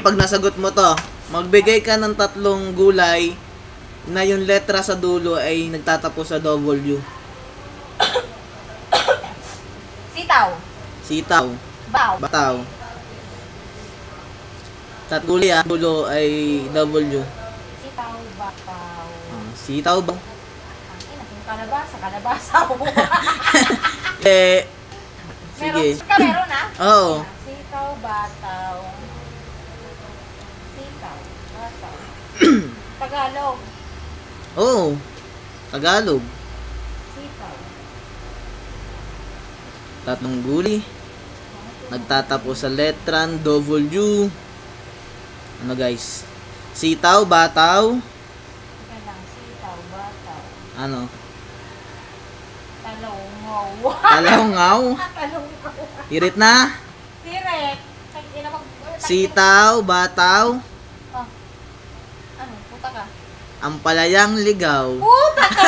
Pag nasagot mo to, magbigay ka ng 3 gulay na yung letra sa dulo ay nagtatapos sa W. Sitaw. Sitaw. Baw. Bataw. 3 gulay dulo ay W. Sitaw, bataw. Sitaw ba? Ang kalabasa, kalabasa. Sige. Meron na? Oo. Sitaw, bataw. Sitaw, bataw. Tagalog. Oo. Tagalog. Sitaw. 3 gulay. Nagtatapos sa letrang W. Ano guys? Sitaw, bataw. Ika lang, sitaw, bataw. Ano? Talongaw. Talongaw. Talongaw. Hirit na. Siret. Sitaw, bataw. Oh. Ano? Puta ka. Ampalayang ligaw. Puta ka!